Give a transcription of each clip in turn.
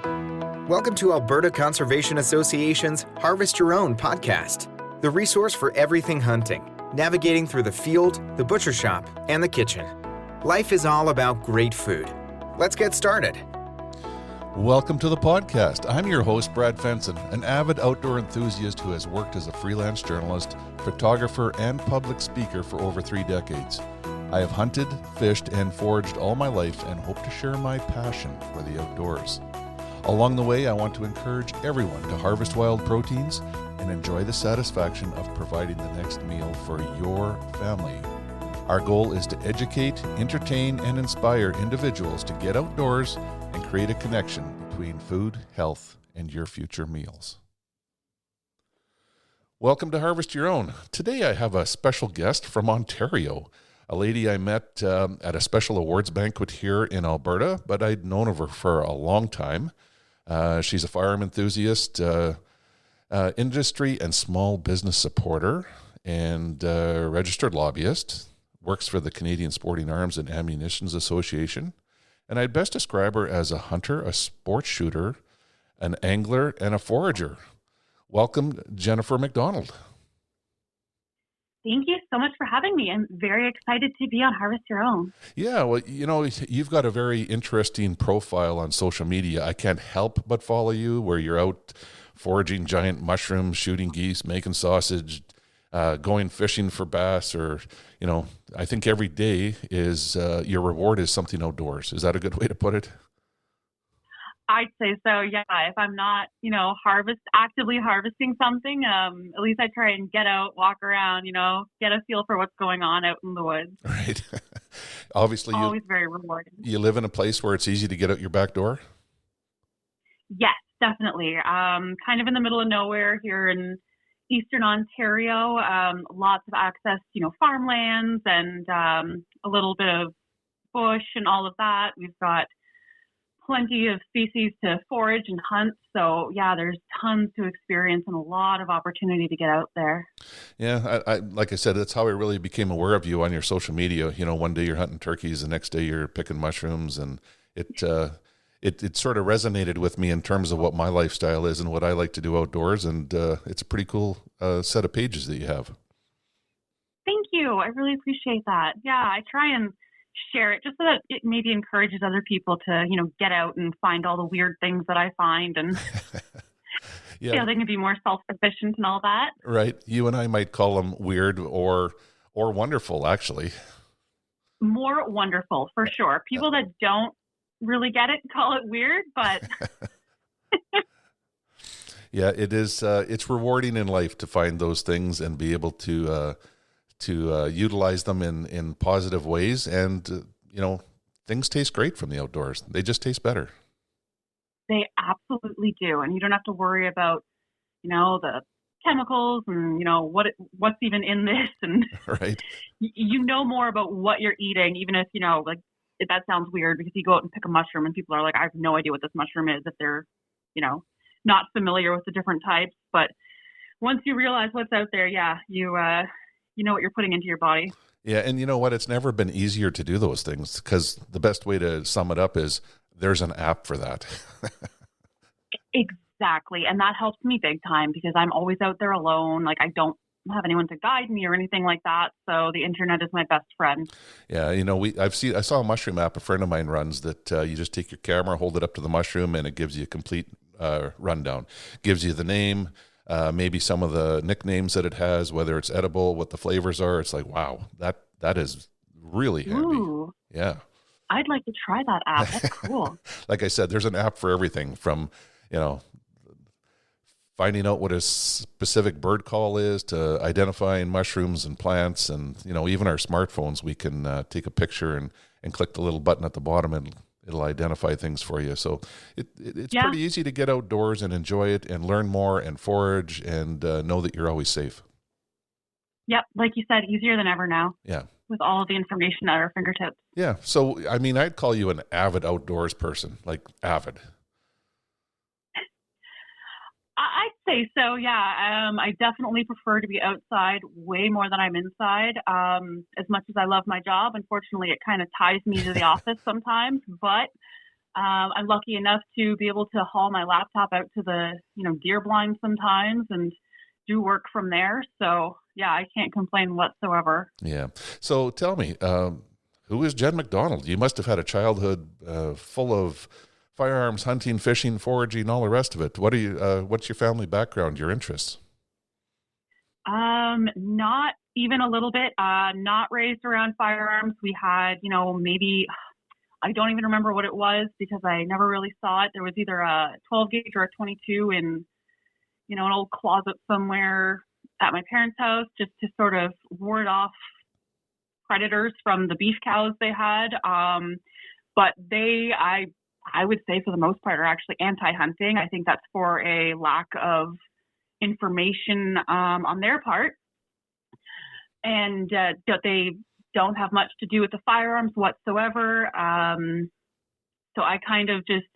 Welcome to Alberta Conservation Association's Harvest Your Own podcast, the resource for everything hunting, navigating through the field, the butcher shop, and the kitchen. Life is all about great food. Let's get started. Welcome to the podcast. I'm your host, Brad Fenson, an avid outdoor enthusiast who has worked as a freelance journalist, photographer, and public speaker for over 3 decades. I have hunted, fished, and foraged all my life and hope to share my passion for the outdoors. Along the way, I want to encourage everyone to harvest wild proteins and enjoy the satisfaction of providing the next meal for your family. Our goal is to educate, entertain, and inspire individuals to get outdoors and create a connection between food, health, and your future meals. Welcome to Harvest Your Own. Today I have a special guest from Ontario, a lady I met at a special awards banquet here in Alberta, but I'd known of her for a long time. She's a firearm enthusiast, industry and small business supporter, and registered lobbyist, works for the Canadian Sporting Arms and Ammunitions Association. And I'd best describe her as a hunter, a sports shooter, an angler, and a forager. Welcome, Jennifer McDonald. Thank you so much for having me. I'm very excited to be on Harvest Your Own. Yeah, well, you know, you've got a very interesting profile on social media. I can't help but follow you, where you're out foraging giant mushrooms, shooting geese, making sausage, going fishing for bass, or, you know, I think every day is your reward is something outdoors. Is that a good way to put it? I'd say so, yeah. If I'm not, actively harvesting something, at least I try and get out, walk around, get a feel for what's going on out in the woods. Right. Obviously, always very rewarding. You live in a place where it's easy to get out your back door? Yes, definitely. Kind of in the middle of nowhere here in Eastern Ontario. Lots of access, farmlands and a little bit of bush and all of that. We've got plenty of species to forage and hunt. So yeah, there's tons to experience and a lot of opportunity to get out there. Yeah, I like I said, that's how I really became aware of you on your social media. One day you're hunting turkeys, the next day you're picking mushrooms, and it sort of resonated with me in terms of what my lifestyle is and what I like to do outdoors. And it's a pretty cool set of pages that you have. Thank you. I really appreciate that. Yeah, I try and share it just so that it maybe encourages other people to, get out and find all the weird things that I find and yeah, they can be more self-sufficient and all that. Right. You and I might call them weird or wonderful, actually. More wonderful, for sure. People that don't really get it call it weird, but yeah, it is. It's rewarding in life to find those things and be able to utilize them in positive ways. And, things taste great from the outdoors. They just taste better. They absolutely do. And you don't have to worry about, the chemicals and, what's even in this. And right. You know more about what you're eating, even if, that sounds weird because you go out and pick a mushroom and people are like, I have no idea what this mushroom is if they're, not familiar with the different types. But once you realize what's out there, yeah, you know what you're putting into your body. Yeah, and you know what? It's never been easier to do those things, because the best way to sum it up is there's an app for that. Exactly, and that helps me big time because I'm always out there alone. Like, I don't have anyone to guide me or anything like that, so the internet is my best friend. Yeah, I saw a mushroom app a friend of mine runs that you just take your camera, hold it up to the mushroom, and it gives you a complete rundown. Gives you the name, maybe some of the nicknames that it has, whether it's edible, what the flavors are. It's like, wow, that is really handy. Ooh, yeah. I'd like to try that app. That's cool. Like I said, there's an app for everything from, finding out what a specific bird call is to identifying mushrooms and plants. And, even our smartphones, we can take a picture and click the little button at the bottom and it'll identify things for you. So it's pretty easy to get outdoors and enjoy it and learn more and forage and know that you're always safe. Yep. Like you said, easier than ever now. Yeah. With all of the information at our fingertips. Yeah. So, I'd call you an avid outdoors person, like avid. I'd say so, yeah. I definitely prefer to be outside way more than I'm inside. As much as I love my job, unfortunately, it kind of ties me to the office sometimes. But I'm lucky enough to be able to haul my laptop out to the, deer blind sometimes and do work from there. So yeah, I can't complain whatsoever. Yeah. So tell me, who is Jenn McDonald? You must have had a childhood full of firearms, hunting, fishing, foraging, all the rest of it. What's your family background, your interests? Not even a little bit. Not raised around firearms. We had, maybe, I don't even remember what it was because I never really saw it. There was either a 12 gauge or a 22 in, an old closet somewhere at my parents' house, just to sort of ward off predators from the beef cows they had. But I would say for the most part are actually anti-hunting. I think that's for a lack of information on their part, and that they don't have much to do with the firearms whatsoever. So I kind of just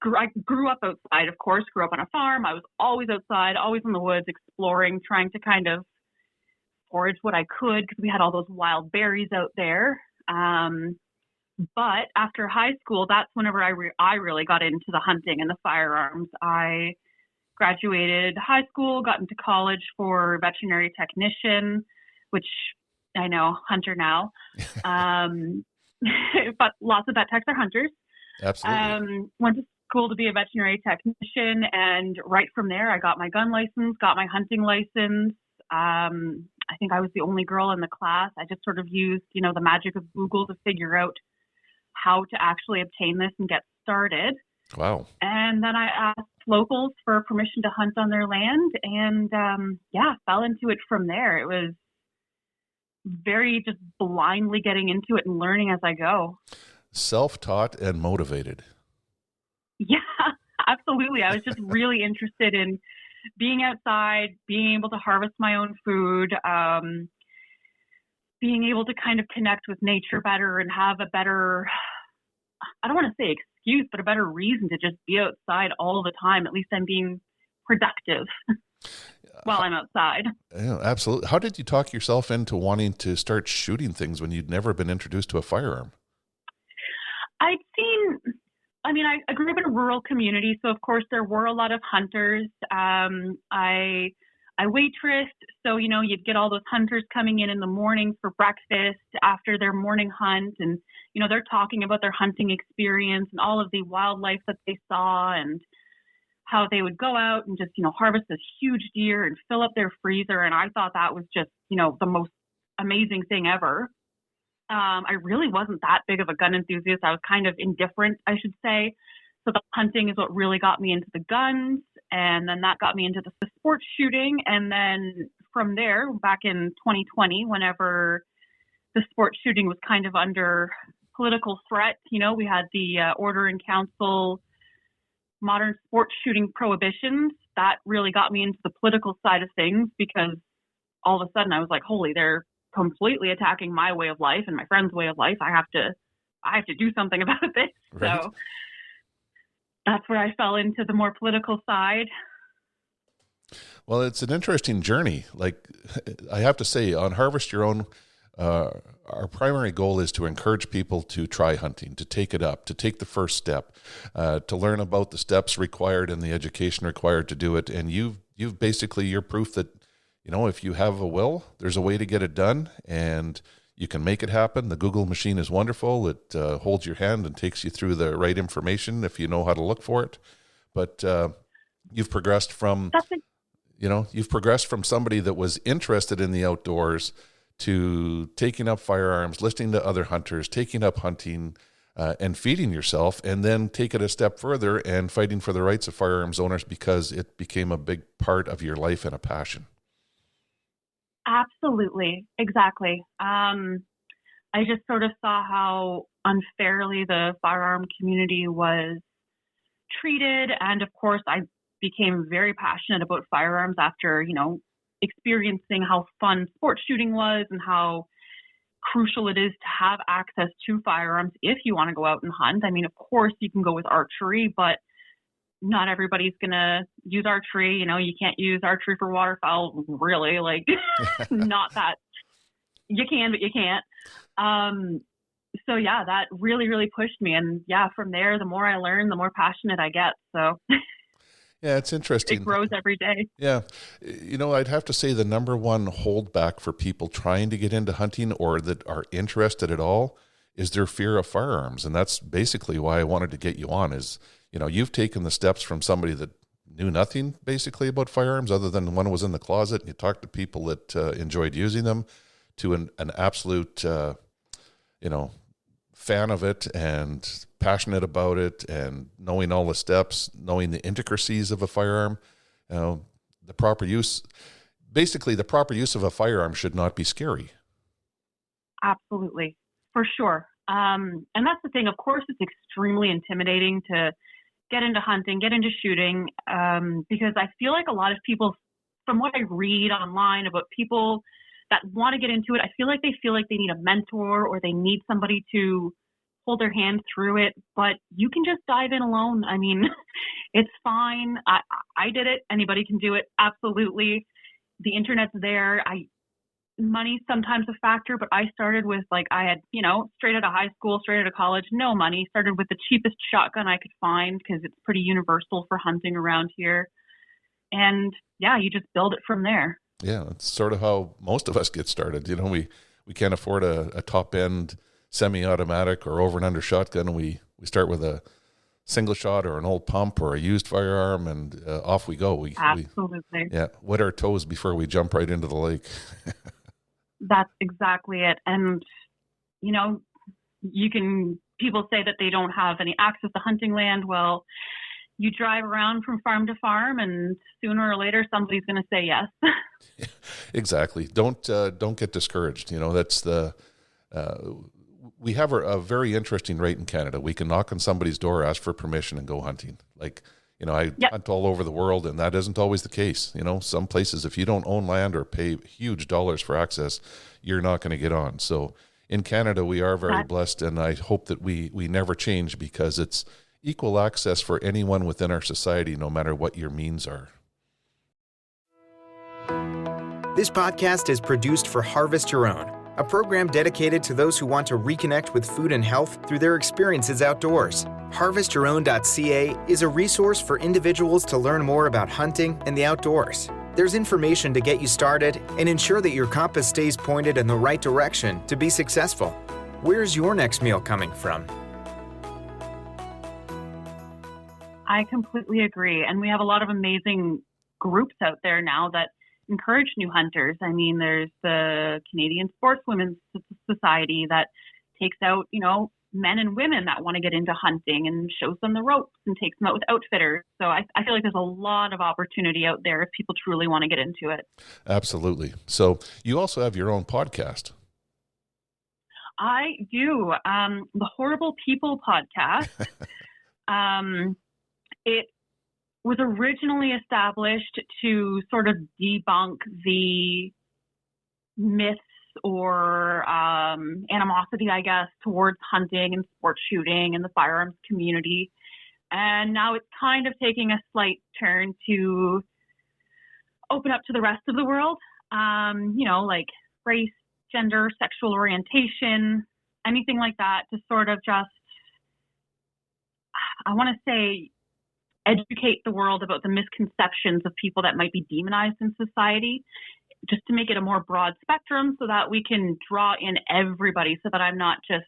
grew up outside, of course, grew up on a farm. I was always outside, always in the woods, exploring, trying to kind of forage what I could because we had all those wild berries out there. But after high school, that's whenever I really got into the hunting and the firearms. I graduated high school, got into college for veterinary technician, which I know, hunter now. But lots of vet techs are hunters. Absolutely. Went to school to be a veterinary technician, and right from there, I got my gun license, got my hunting license. I think I was the only girl in the class. I just sort of used, the magic of Google to figure out how to actually obtain this and get started. Wow. And then I asked locals for permission to hunt on their land, and fell into it from there. It was very just blindly getting into it and learning as I go. Self-taught and motivated. Yeah, absolutely. I was just really interested in being outside, being able to harvest my own food, being able to kind of connect with nature better and have a better, I don't want to say excuse, but a better reason to just be outside all the time. At least I'm being productive while I'm outside. Yeah, absolutely. How did you talk yourself into wanting to start shooting things when you'd never been introduced to a firearm? I grew up in a rural community, so of course there were a lot of hunters. I waitressed, so, you'd get all those hunters coming in the morning for breakfast after their morning hunt, and, they're talking about their hunting experience and all of the wildlife that they saw and how they would go out and just, harvest this huge deer and fill up their freezer. And I thought that was just, the most amazing thing ever. I really wasn't that big of a gun enthusiast. I was kind of indifferent, I should say. So the hunting is what really got me into the guns. And then that got me into the sports shooting. And then from there, back in 2020, whenever the sports shooting was kind of under political threat, we had the Order in Council modern sports shooting prohibitions. That really got me into the political side of things, because all of a sudden I was like, holy, they're completely attacking my way of life and my friend's way of life. I have to do something about this. Right. So that's where I fell into the more political side. Well, it's an interesting journey. Like, I have to say, on Harvest Your Own, our primary goal is to encourage people to try hunting, to take it up, to take the first step, to learn about the steps required and the education required to do it. And you've basically, you're proof that, if you have a will, there's a way to get it done, and you can make it happen. The Google machine is wonderful. It holds your hand and takes you through the right information if you know how to look for it. But you've progressed from, you've progressed from somebody that was interested in the outdoors to taking up firearms, listening to other hunters, taking up hunting, and feeding yourself, and then take it a step further and fighting for the rights of firearms owners because it became a big part of your life and a passion. Absolutely. Exactly. I just sort of saw how unfairly the firearm community was treated. And of course, I became very passionate about firearms after, experiencing how fun sports shooting was and how crucial it is to have access to firearms if you want to go out and hunt. I mean, of course, you can go with archery, but not everybody's going to use archery. You can't use archery for waterfowl, really. Like, not that you can, but you can't. So yeah, that really, really pushed me. And yeah, from there, the more I learn, the more passionate I get. So Yeah, it's interesting. it grows every day. Yeah. I'd have to say the number one holdback for people trying to get into hunting or that are interested at all is their fear of firearms. And that's basically why I wanted to get you on is, you've taken the steps from somebody that knew nothing basically about firearms other than one was in the closet and you talked to people that enjoyed using them to an absolute, fan of it and passionate about it and knowing all the steps, knowing the intricacies of a firearm, the proper use of a firearm should not be scary. Absolutely, for sure. And that's the thing. Of course, it's extremely intimidating to get into hunting, get into shooting, because I feel like a lot of people, from what I read online about people that want to get into it, I feel like they need a mentor or they need somebody to hold their hand through it, but you can just dive in alone. I mean, it's fine. I did it. Anybody can do it. Absolutely. The internet's there. Money's sometimes a factor, but I started with I had, straight out of high school, straight out of college, no money, started with the cheapest shotgun I could find because it's pretty universal for hunting around here. And yeah, you just build it from there. Yeah, that's sort of how most of us get started. We can't afford a top end semi-automatic or over and under shotgun. And we start with a single shot or an old pump or a used firearm and off we go. Absolutely. Wet our toes before we jump right into the lake. That's exactly it. And, people say that they don't have any access to hunting land. Well, you drive around from farm to farm and sooner or later somebody's going to say yes. Exactly. Don't get discouraged. That's we have a very interesting right in Canada. We can knock on somebody's door, ask for permission and go hunting. I hunt all over the world and that isn't always the case. Some places, if you don't own land or pay huge dollars for access, you're not going to get on. So in Canada, we are very blessed and I hope that we never change because it's equal access for anyone within our society, no matter what your means are. This podcast is produced for Harvest Your Own, a program dedicated to those who want to reconnect with food and health through their experiences outdoors. HarvestYourOwn.ca is a resource for individuals to learn more about hunting and the outdoors. There's information to get you started and ensure that your compass stays pointed in the right direction to be successful. Where's your next meal coming from? I completely agree. And we have a lot of amazing groups out there now that encourage new hunters. I mean, there's the Canadian Sportswomen's Society that takes out, men and women that want to get into hunting and shows them the ropes and takes them out with outfitters. So I feel like there's a lot of opportunity out there if people truly want to get into it. Absolutely. So you also have your own podcast. I do. The Horrible People podcast. It was originally established to sort of debunk the myths or animosity, I guess, towards hunting and sport shooting and the firearms community. And now it's kind of taking a slight turn to open up to the rest of the world, like race, gender, sexual orientation, anything like that, to sort of just, I want to say, educate the world about the misconceptions of people that might be demonized in society, just to make it a more broad spectrum so that we can draw in everybody, so that I'm not just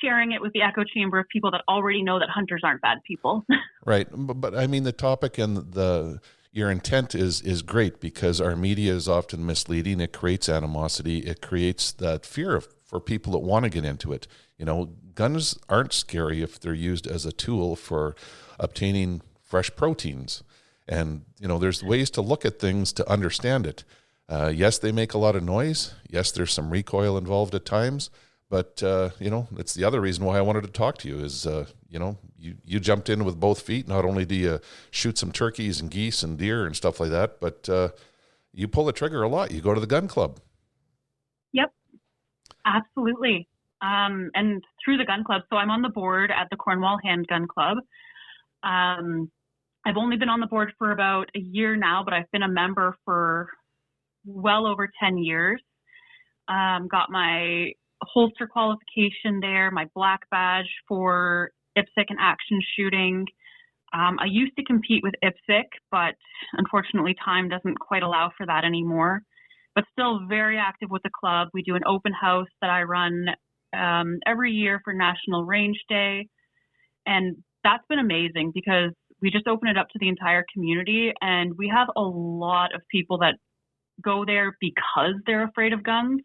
sharing it with the echo chamber of people that already know that hunters aren't bad people. Right. But I mean, the topic and your intent is great because our media is often misleading. It creates animosity. It creates that fear for people that want to get into it. Guns aren't scary if they're used as a tool for obtaining fresh proteins. And, there's ways to look at things to understand it. Yes, they make a lot of noise. Yes, there's some recoil involved at times. But, it's the other reason why I wanted to talk to you is, you jumped in with both feet. Not only do you shoot some turkeys and geese and deer and stuff like that, but you pull the trigger a lot. You go to the gun club. Yep, absolutely. And through the gun club, so I'm on the board at the Cornwall Handgun Club. I've only been on the board for about a year now, but I've been a member for well over 10 years. Got my holster qualification there, my black badge for IPSC and action shooting. I used to compete with IPSC, but unfortunately time doesn't quite allow for that anymore. But still very active with the club. We do an open house that I run every year for National Range Day. And that's been amazing because we just open it up to the entire community. And we have a lot of people that go there because they're afraid of guns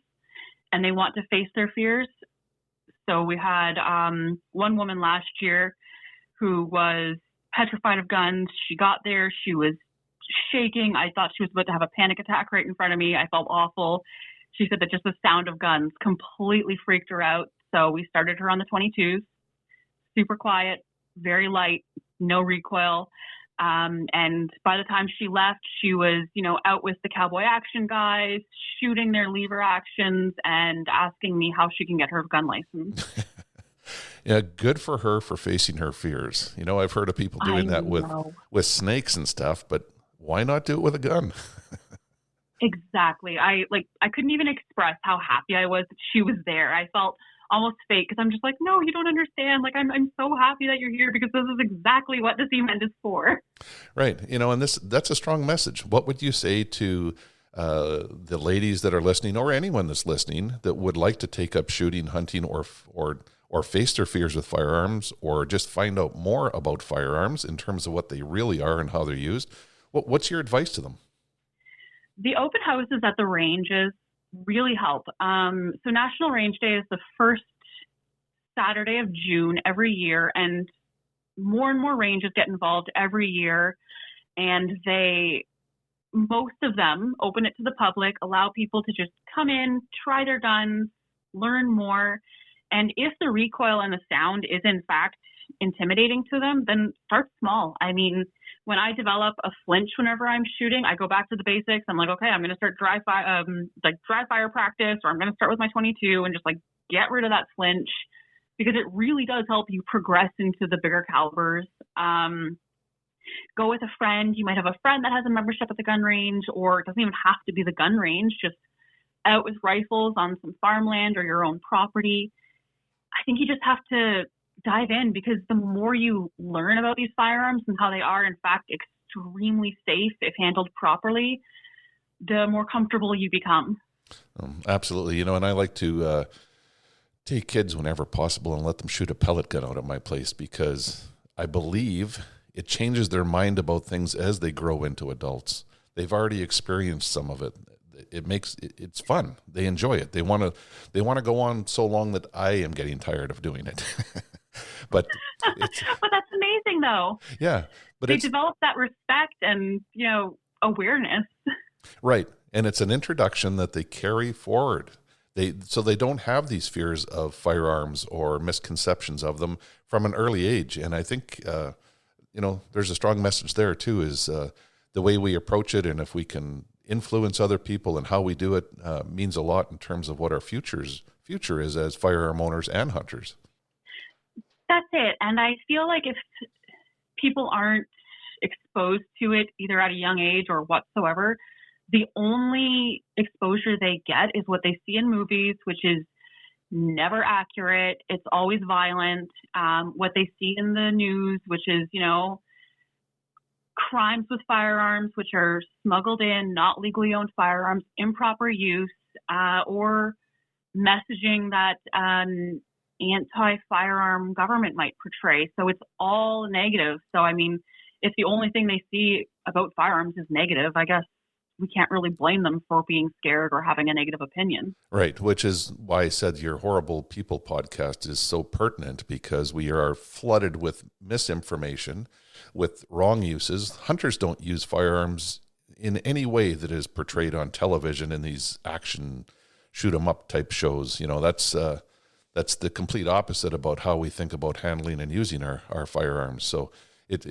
and they want to face their fears. So we had one woman last year who was petrified of guns. She got there. She was shaking. I thought she was about to have a panic attack right in front of me. I felt awful. She said that just the sound of guns completely freaked her out. So we started her on the 22s, super quiet, very light, no recoil. And by the time she left, she was, out with the cowboy action guys, shooting their lever actions and asking me how she can get her gun license. Yeah, good for her for facing her fears. I've heard of people doing that with snakes and stuff, but why not do it with a gun? Exactly. I couldn't even express how happy I was that she was there. I felt almost fake because I'm just like, no, you don't understand. Like, I'm so happy that you're here because this is exactly what this event is for. Right. And that's a strong message. What would you say to the ladies that are listening, or anyone that's listening that would like to take up shooting, hunting, or face their fears with firearms, or just find out more about firearms in terms of what they really are and how they're used? What's your advice to them? The open houses at the ranges really help. So National Range Day is the first Saturday of June every year, and more ranges get involved every year. And most of them open it to the public, allow people to just come in, try their guns, learn more. And if the recoil and the sound is in fact intimidating to them, then start small. I mean, when I develop a flinch whenever I'm shooting, I go back to the basics. I'm like, okay, I'm going to start dry fire practice, or I'm going to start with my 22 and just get rid of that flinch, because it really does help you progress into the bigger calibers. Go with a friend. You might have a friend that has a membership at the gun range, or it doesn't even have to be the gun range, just out with rifles on some farmland or your own property. I think you just have to dive in, because the more you learn about these firearms and how they are in fact extremely safe if handled properly, the more comfortable you become. Absolutely. And I like to take kids whenever possible and let them shoot a pellet gun out at my place, because I believe it changes their mind about things as they grow into adults. They've already experienced some of it. It's fun. They enjoy it. They want to go on so long that I am getting tired of doing it. But that's amazing though. Yeah. But they develop that respect and, awareness. Right. And it's an introduction that they carry forward. So they don't have these fears of firearms or misconceptions of them from an early age. And I think, there's a strong message there too, is the way we approach it. And if we can influence other people and how we do it means a lot in terms of what our future is as firearm owners and hunters. That's it. And I feel like if people aren't exposed to it either at a young age or whatsoever, the only exposure they get is what they see in movies, which is never accurate. It's always violent. What they see in the news, which is, crimes with firearms, which are smuggled in, not legally owned firearms, improper use, or messaging that anti-firearm government might portray. So it's all negative. So, I mean, if the only thing they see about firearms is negative, I guess we can't really blame them for being scared or having a negative opinion. Right, which is why I said your Horrible People podcast is so pertinent, because we are flooded with misinformation, with wrong uses. Hunters don't use firearms in any way that is portrayed on television in these action shoot 'em up type shows. That's the complete opposite about how we think about handling and using our firearms. So it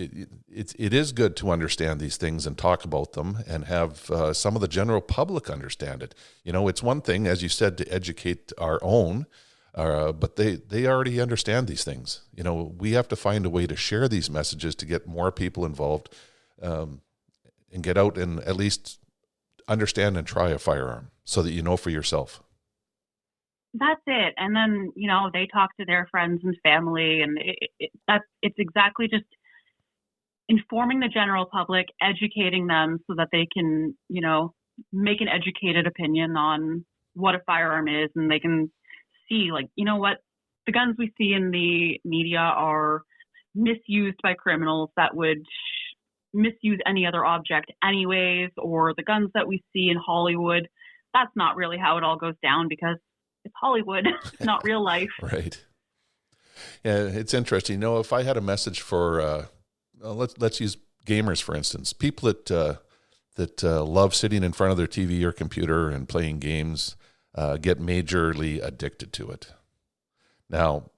is good to understand these things and talk about them and have some of the general public understand it. It's one thing, as you said, to educate our own, but they already understand these things. We have to find a way to share these messages to get more people involved and get out and at least understand and try a firearm so that you know for yourself. That's it. And then, they talk to their friends and family, and it's exactly just informing the general public, educating them so that they can, make an educated opinion on what a firearm is, and they can see, like, what the guns we see in the media are misused by criminals that would misuse any other object anyways, or the guns that we see in Hollywood. That's not really how it all goes down, because it's Hollywood. It's not real life. Right. Yeah, it's interesting. If I had a message for, let's use gamers, for instance, people that love sitting in front of their TV or computer and playing games, get majorly addicted to it. Now,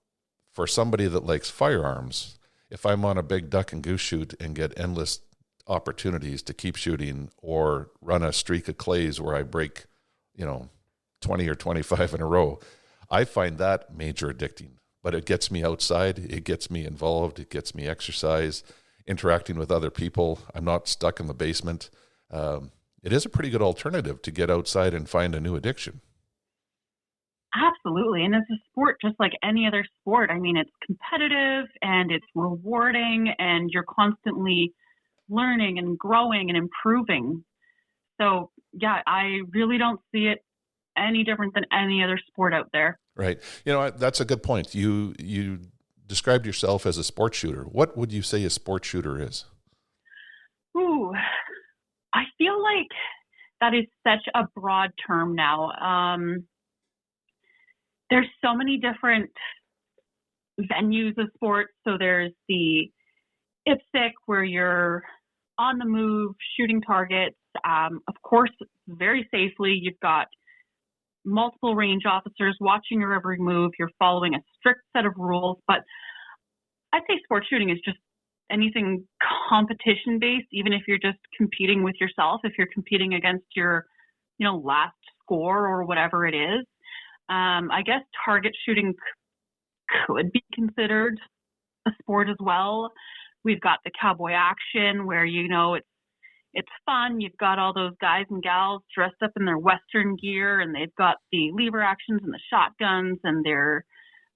for somebody that likes firearms, if I'm on a big duck and goose shoot and get endless opportunities to keep shooting or run a streak of clays where I break, 20 or 25 in a row, I find that major addicting. But it gets me outside, it gets me involved, it gets me exercise, interacting with other people. I'm not stuck in the basement. It is a pretty good alternative to get outside and find a new addiction. Absolutely. And it's a sport just like any other sport. I mean, it's competitive and it's rewarding, and you're constantly learning and growing and improving. So, yeah, I really don't see it any different than any other sport out there. Right. That's a good point. You described yourself as a sport shooter. What would you say a sport shooter is? Ooh, I feel like that is such a broad term now. There's so many different venues of sports. So there's the IPSC, where you're on the move, shooting targets. Of course, very safely. You've got multiple range officers watching your every move. You're following a strict set of rules. But I'd say sports shooting is just anything competition-based, even if you're just competing with yourself, if you're competing against your, last score or whatever it is. I guess target shooting could be considered a sport as well. We've got the cowboy action, where, it's fun. You've got all those guys and gals dressed up in their Western gear, and they've got the lever actions and the shotguns and their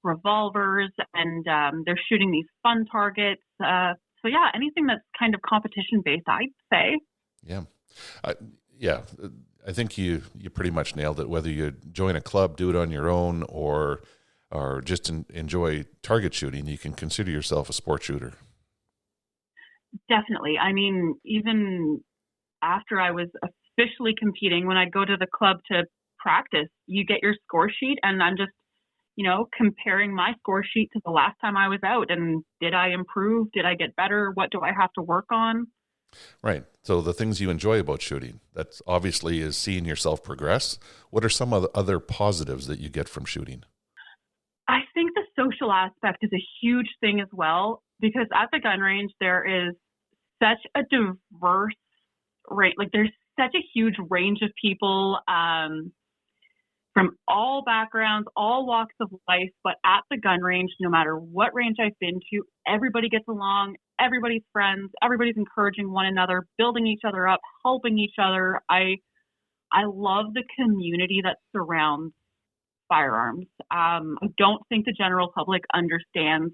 revolvers, and they're shooting these fun targets. So yeah, anything that's kind of competition based, I'd say. Yeah. I think you pretty much nailed it. Whether you join a club, do it on your own, or just enjoy target shooting, you can consider yourself a sport shooter. Definitely. I mean, even after I was officially competing, when I'd go to the club to practice, you get your score sheet, and I'm just, comparing my score sheet to the last time I was out. And did I improve? Did I get better? What do I have to work on? Right. So the things you enjoy about shooting, that obviously is seeing yourself progress. What are some of the other positives that you get from shooting? I think the social aspect is a huge thing as well, because at the gun range, there is such a diverse range. Like, there's such a huge range of people from all backgrounds, all walks of life. But at the gun range, no matter what range I've been to, everybody gets along. Everybody's friends. Everybody's encouraging one another, building each other up, helping each other. I love the community that surrounds firearms. I don't think the general public understands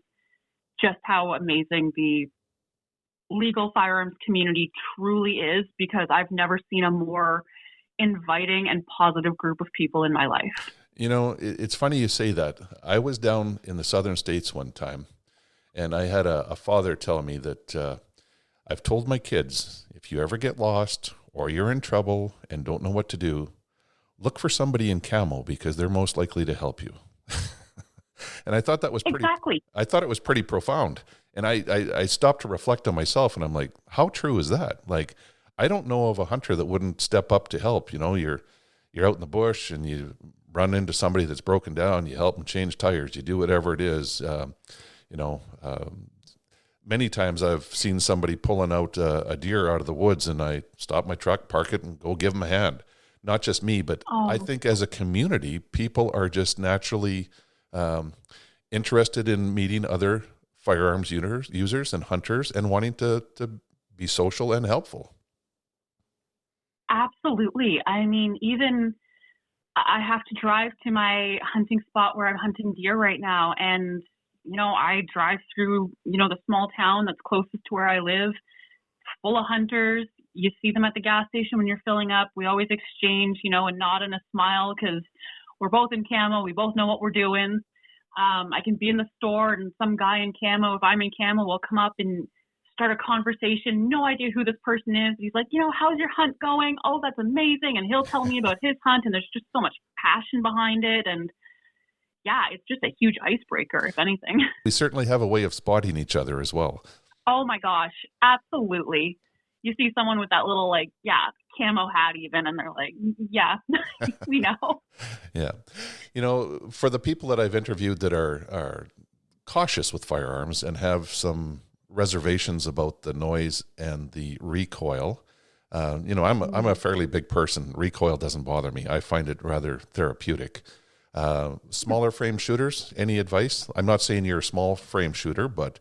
just how amazing the legal firearms community truly is, because I've never seen a more inviting and positive group of people in my life. It's funny you say that. I was down in the southern states one time, and I had a father tell me that I've told my kids, if you ever get lost or you're in trouble and don't know what to do, look for somebody in camo, because they're most likely to help you. And I thought that was I thought it was pretty profound. And I stopped to reflect on myself, and I'm like, how true is that? Like, I don't know of a hunter that wouldn't step up to help. You're out in the bush and you run into somebody that's broken down, you help them change tires, you do whatever it is. Many times I've seen somebody pulling out a deer out of the woods, and I stop my truck, park it, and go give them a hand. Not just me, but I think as a community, people are just naturally interested in meeting other firearms users and hunters, and wanting to be social and helpful. Absolutely. I mean, even I have to drive to my hunting spot where I'm hunting deer right now. And, I drive through, the small town that's closest to where I live, full of hunters. You see them at the gas station when you're filling up. We always exchange, a nod and a smile because we're both in camo. We both know what we're doing. I can be in the store and some guy in camo, if I'm in camo, will come up and start a conversation. No idea who this person is. He's like, how's your hunt going? Oh, that's amazing. And he'll tell me about his hunt, and there's just so much passion behind it. And yeah, it's just a huge icebreaker, if anything. We certainly have a way of spotting each other as well. Oh my gosh, absolutely. You see someone with that little camo hat even, and they're like, yeah, we know. Yeah. For the people that I've interviewed that are cautious with firearms and have some reservations about the noise and the recoil, I'm a fairly big person. Recoil doesn't bother me. I find it rather therapeutic. Smaller frame shooters, any advice? I'm not saying you're a small frame shooter, but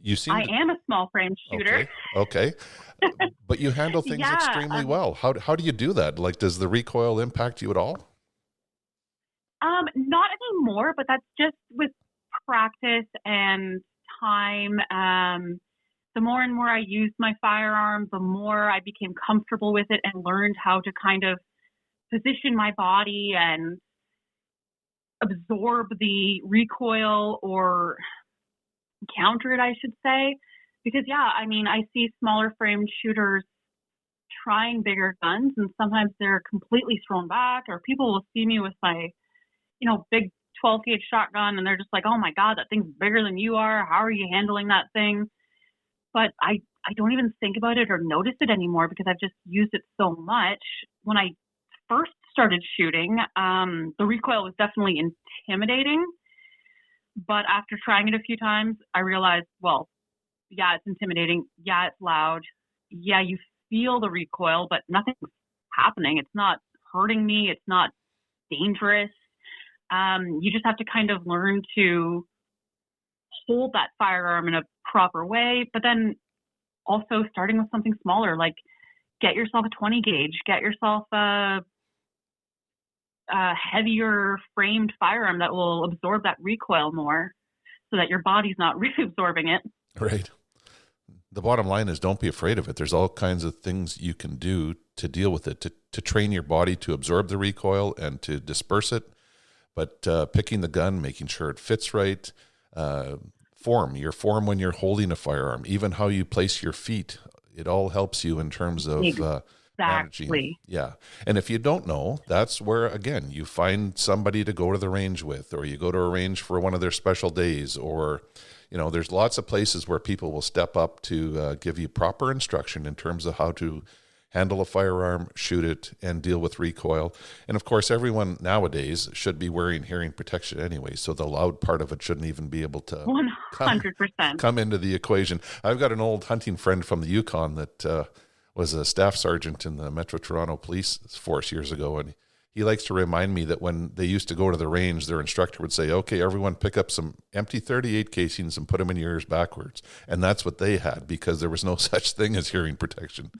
you seem I am a small frame shooter. Okay. But you handle things extremely well. How do you do that? Like, does the recoil impact you at all? Not anymore, but that's just with practice and time. The more and more I used my firearm, the more I became comfortable with it and learned how to kind of position my body and absorb the recoil, or counter it, I should say. Because, I see smaller frame shooters trying bigger guns, and sometimes they're completely thrown back, or people will see me with my, big 12-gauge shotgun, and they're just like, oh my God, that thing's bigger than you are. How are you handling that thing? But I don't even think about it or notice it anymore because I've just used it so much. When I first started shooting, the recoil was definitely intimidating. But after trying it a few times, I realized, well, yeah, it's intimidating. Yeah, it's loud. Yeah, you feel the recoil, but nothing's happening. It's not hurting me. It's not dangerous. You just have to kind of learn to hold that firearm in a proper way, but then also starting with something smaller, like get yourself a 20 gauge, get yourself a heavier framed firearm that will absorb that recoil more so that your body's not reabsorbing it. Right. The bottom line is don't be afraid of it. There's all kinds of things you can do to deal with it, to train your body to absorb the recoil and to disperse it. But picking the gun, making sure it fits right, your form when you're holding a firearm, even how you place your feet, it all helps you in terms of Exactly. managing. Yeah. And if you don't know, that's where, again, you find somebody to go to the range with, or you go to a range for one of their special days, or, there's lots of places where people will step up to give you proper instruction in terms of how to handle a firearm, shoot it, and deal with recoil. And of course, everyone nowadays should be wearing hearing protection anyway, so the loud part of it shouldn't even be able to 100% come into the equation. I've got an old hunting friend from the Yukon that was a staff sergeant in the Metro Toronto Police Force years ago, and he likes to remind me that when they used to go to the range, their instructor would say, okay, everyone pick up some empty 38 casings and put them in your ears backwards. And that's what they had because there was no such thing as hearing protection.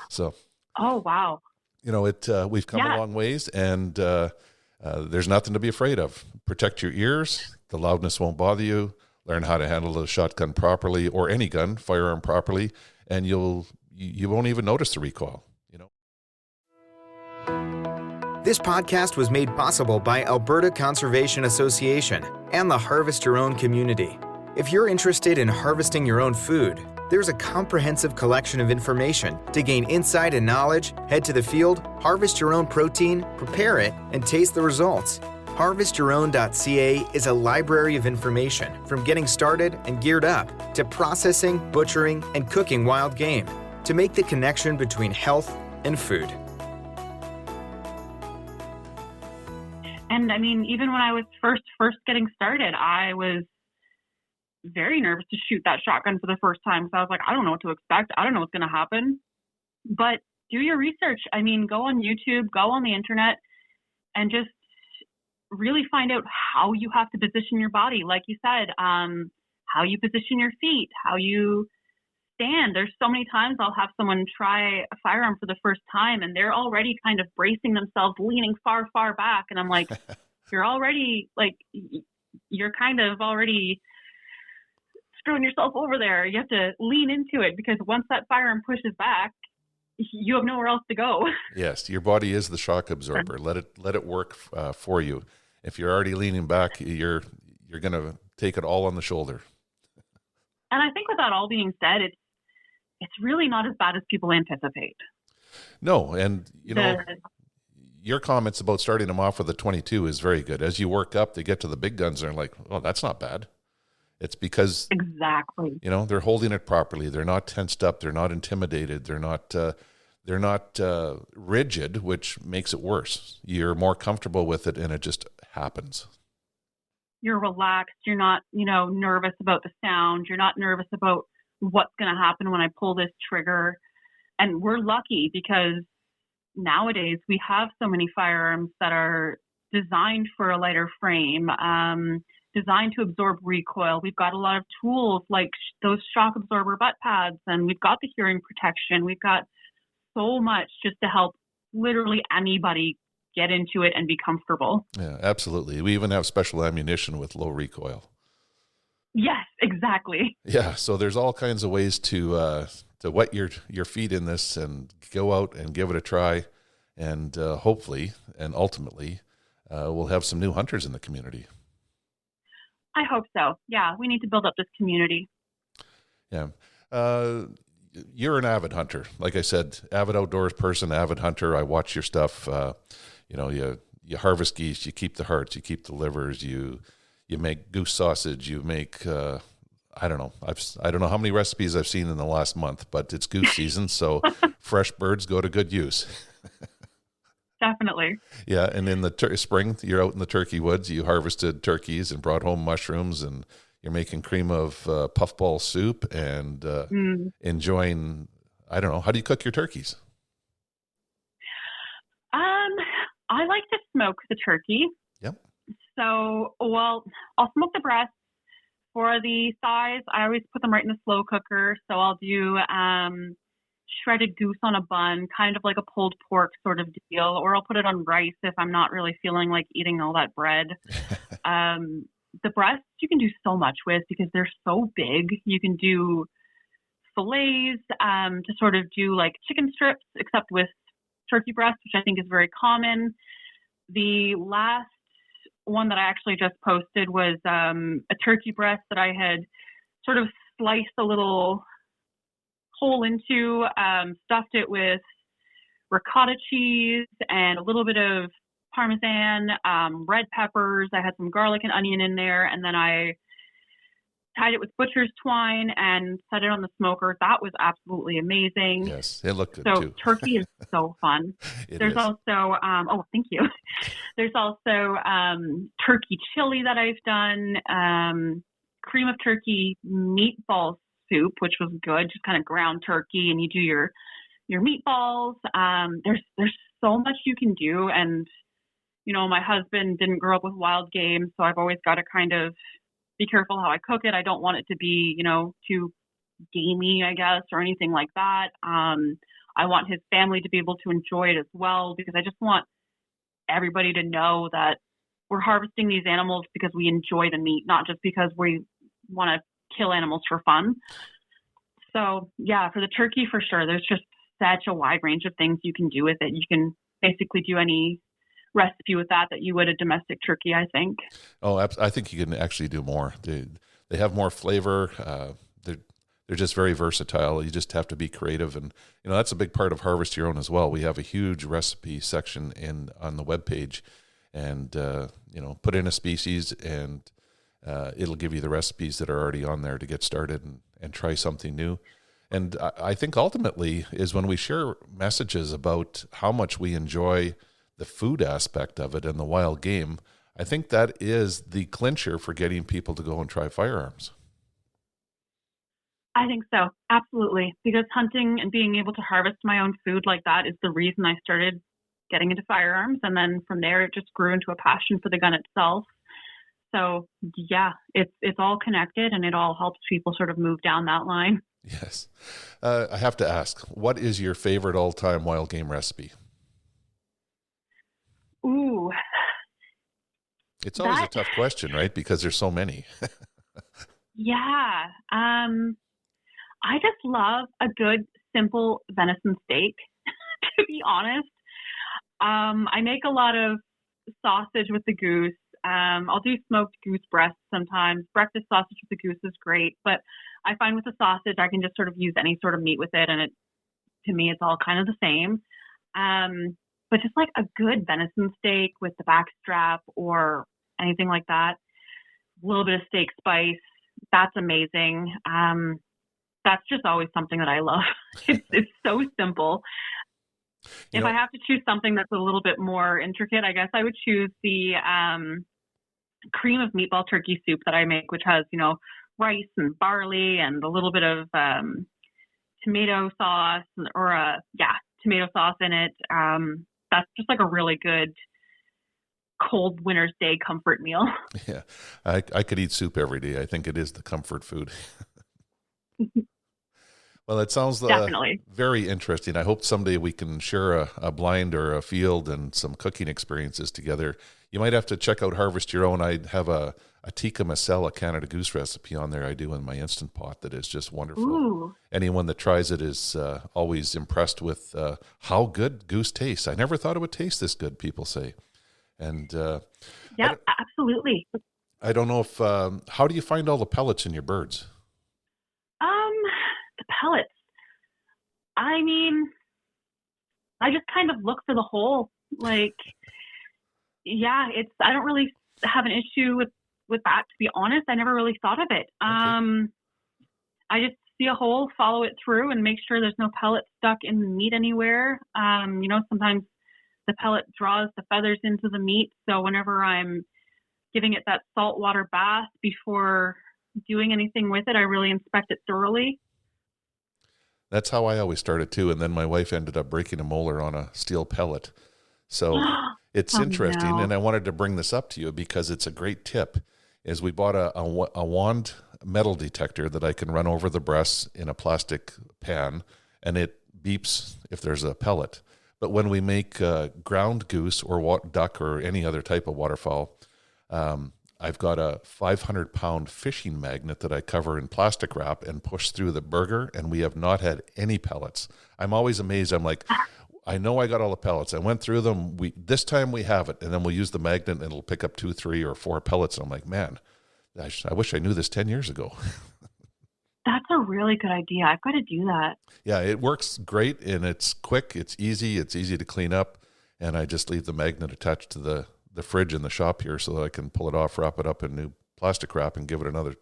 So, oh, wow. We've come a long ways, and there's nothing to be afraid of. Protect your ears. The loudness won't bother you. Learn how to handle the shotgun properly, or any gun, firearm properly, and you won't even notice the recoil. This podcast was made possible by Alberta Conservation Association and the Harvest Your Own community. If you're interested in harvesting your own food, there's a comprehensive collection of information to gain insight and knowledge. Head to the field, harvest your own protein, prepare it, and taste the results. HarvestYourOwn.ca is a library of information from getting started and geared up to processing, butchering, and cooking wild game to make the connection between health and food. And even when I was first getting started, I was very nervous to shoot that shotgun for the first time. So I was like, I don't know what to expect. I don't know what's going to happen. But do your research. Go on YouTube, go on the internet, and just really find out how you have to position your body. Like you said, how you position your feet, how you understand. There's so many times I'll have someone try a firearm for the first time and they're already kind of bracing themselves, leaning far, far back. And I'm like, you're already like, you're kind of already screwing yourself over there. You have to lean into it because once that firearm pushes back, you have nowhere else to go. Yes, your body is the shock absorber. Let it work for you. If you're already leaning back, you're going to take it all on the shoulder. And I think with that all being said, it's really not as bad as people anticipate. No, and your comments about starting them off with a 22 is very good. As you work up, they get to the big guns and they're like, oh, that's not bad. It's because exactly, they're holding it properly. They're not tensed up. They're not intimidated. They're not rigid, which makes it worse. You're more comfortable with it, and it just happens. You're relaxed. You're not, nervous about the sound. You're not nervous about what's going to happen when I pull this trigger. And we're lucky because nowadays we have so many firearms that are designed for a lighter frame, designed to absorb recoil. We've got a lot of tools like those shock absorber butt pads, and we've got the hearing protection. We've got so much just to help literally anybody get into it and be comfortable. Yeah, absolutely. We even have special ammunition with low recoil. Yes, exactly. Yeah, so there's all kinds of ways to wet your feet in this and go out and give it a try, and hopefully and ultimately we'll have some new hunters in the community. I hope so. Yeah, we need to build up this community. Yeah. You're an avid hunter. Like I said, avid outdoors person, avid hunter. I watch your stuff. You harvest geese, you keep the hearts, you keep the livers, you make goose sausage, you make, I don't know. I don't know how many recipes I've seen in the last month, but it's goose season, so fresh birds go to good use. Definitely. Yeah, and in the spring, you're out in the turkey woods, you harvested turkeys and brought home mushrooms, and you're making cream of puffball soup and enjoying, I don't know, how do you cook your turkeys? I like to smoke the turkey. Yep. So, I'll smoke the breasts. For the thighs, I always put them right in the slow cooker. So I'll do shredded goose on a bun, kind of like a pulled pork sort of deal, or I'll put it on rice if I'm not really feeling like eating all that bread. The breasts you can do so much with because they're so big. You can do fillets to sort of do like chicken strips, except with turkey breast, which I think is very common. The last one that I actually just posted was a turkey breast that I had sort of sliced a little hole into, stuffed it with ricotta cheese and a little bit of Parmesan, red peppers. I had some garlic and onion in there, and then I tied it with butcher's twine and set it on the smoker. That was absolutely amazing. Yes, it looked good too. Turkey is so fun. There's also, thank you. There's also turkey chili that I've done, cream of turkey meatball soup, which was good, just kind of ground turkey, and you do your meatballs. There's so much you can do, and my husband didn't grow up with wild game, so I've always got to kind of be careful how I cook it. I don't want it to be, too gamey, I guess, or anything like that. I want his family to be able to enjoy it as well, because I just want everybody to know that we're harvesting these animals because we enjoy the meat, not just because we want to kill animals for fun. So yeah, for the turkey, for sure, there's just such a wide range of things you can do with it. You can basically do any recipe with that you would a domestic turkey, I think. Oh, I think you can actually do more. They have more flavor. They're just very versatile. You just have to be creative, and that's a big part of Harvest Your Own as well. We have a huge recipe section on the webpage, and put in a species, and it'll give you the recipes that are already on there to get started and try something new. And I think ultimately is when we share messages about how much we enjoy the food aspect of it and the wild game, I think that is the clincher for getting people to go and try firearms. I think so. Absolutely. Because hunting and being able to harvest my own food like that is the reason I started getting into firearms. And then from there, it just grew into a passion for the gun itself. So yeah, it's all connected, and it all helps people sort of move down that line. Yes. I have to ask, what is your favorite all-time wild game recipe? Ooh, It's always a that, tough question, right? Because there's so many. yeah. I just love a good, simple venison steak, to be honest. I make a lot of sausage with the goose. I'll do smoked goose breast sometimes. Breakfast sausage with the goose is great, but I find with the sausage, I can just sort of use any sort of meat with it, and to me, it's all kind of the same. But just like a good venison steak with the back strap or anything like that, a little bit of steak spice, that's amazing. That's just always something that I love. It's so simple. If I have to choose something that's a little bit more intricate, I guess I would choose the cream of meatball turkey soup that I make, which has, rice and barley and a little bit of tomato sauce tomato sauce in it. That's just like a really good cold winter's day comfort meal. Yeah, I could eat soup every day. I think it is the comfort food. Well, it sounds Definitely. very interesting. I hope someday we can share a blind or a field and some cooking experiences together. You might have to check out Harvest Your Own. I have a tikka masala Canada Goose recipe on there I do in my Instant Pot that is just wonderful. Ooh. Anyone that tries it is always impressed with how good goose tastes. I never thought it would taste this good, people say. And yeah, absolutely. I don't know if, how do you find all the pellets in your birds? The pellets. I mean, I just kind of look for the hole. Like, yeah, I don't really have an issue with that, to be honest. I never really thought of it. Okay. I just see a hole, follow it through, and make sure there's no pellet stuck in the meat anywhere. Sometimes the pellet draws the feathers into the meat. So whenever I'm giving it that saltwater bath before doing anything with it, I really inspect it thoroughly. That's how I always started too. And then my wife ended up breaking a molar on a steel pellet. So it's interesting. No. And I wanted to bring this up to you because it's a great tip. Is we bought a wand metal detector that I can run over the breasts in a plastic pan, and it beeps if there's a pellet. But when we make ground goose or duck or any other type of waterfowl, I've got a 500-pound fishing magnet that I cover in plastic wrap and push through the burger, and we have not had any pellets. I'm always amazed. I'm like, I know I got all the pellets. I went through them. This time we have it, and then we'll use the magnet, and it'll pick up 2, 3, or 4 pellets. And I'm like, man, I wish I knew this 10 years ago. That's a really good idea. I've got to do that. Yeah, it works great, and it's quick. It's easy to clean up, and I just leave the magnet attached to the fridge in the shop here so that I can pull it off, wrap it up in new plastic wrap, and give it another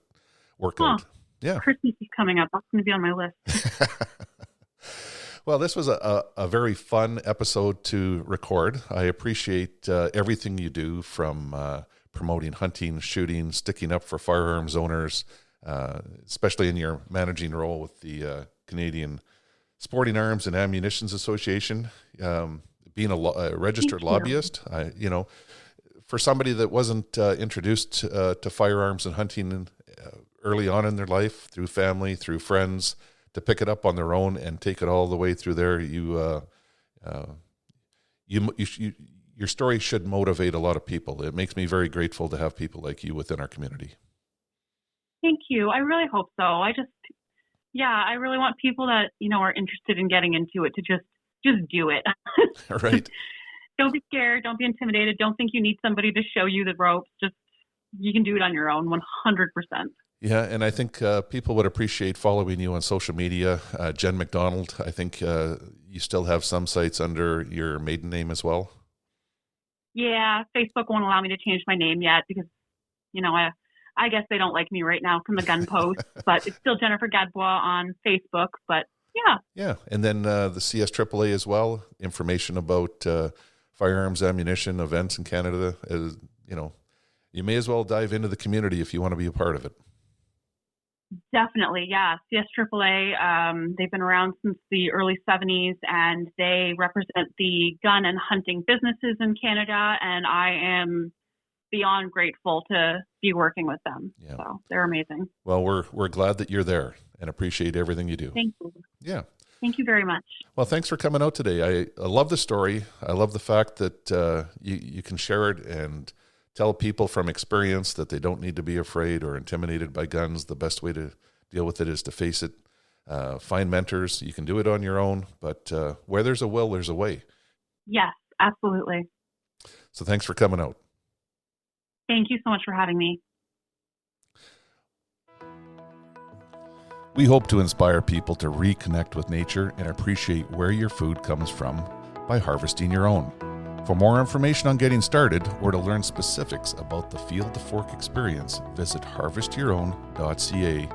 workout. Yeah. Christmas is coming up. That's going to be on my list. Well, this was a very fun episode to record. I appreciate everything you do, from promoting hunting, shooting, sticking up for firearms owners, especially in your managing role with the Canadian Sporting Arms and Ammunitions Association, being a registered lobbyist. For somebody that wasn't introduced to firearms and hunting early on in their life, through family, through friends, to pick it up on their own and take it all the way through there, your story should motivate a lot of people. It makes me very grateful to have people like you within our community. Thank you. I really hope so. I really want people that, are interested in getting into it to just do it. Right. Don't be scared. Don't be intimidated. Don't think you need somebody to show you the ropes. You can do it on your own, 100%. Yeah, and I think people would appreciate following you on social media. Jenn McDonald, I think you still have some sites under your maiden name as well. Yeah, Facebook won't allow me to change my name yet because, I guess they don't like me right now from the gun post, but it's still Jennifer Gadbois on Facebook, but yeah. Yeah, and then the CSAAA as well, information about firearms, ammunition, events in Canada. You may as well dive into the community if you want to be a part of it. Definitely, yeah. CSAAA, they've been around since the early 70s, and they represent the gun and hunting businesses in Canada, and I am beyond grateful to be working with them. Yeah. So they're amazing. Well, we're glad that you're there and appreciate everything you do. Thank you. Yeah. Thank you very much. Well, thanks for coming out today. I love the story. I love the fact that you can share it and tell people from experience that they don't need to be afraid or intimidated by guns. The best way to deal with it is to face it. Find mentors. You can do it on your own, but where there's a will, there's a way. Yes, absolutely. So thanks for coming out. Thank you so much for having me. We hope to inspire people to reconnect with nature and appreciate where your food comes from by harvesting your own. For more information on getting started or to learn specifics about the Field to Fork experience, visit harvestyourown.ca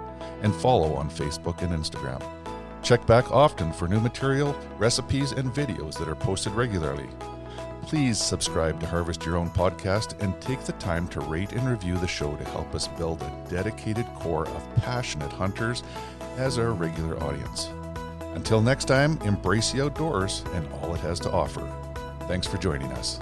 and follow on Facebook and Instagram. Check back often for new material, recipes, and videos that are posted regularly. Please subscribe to Harvest Your Own podcast and take the time to rate and review the show to help us build a dedicated core of passionate hunters as our regular audience. Until next time, embrace the outdoors and all it has to offer. Thanks for joining us.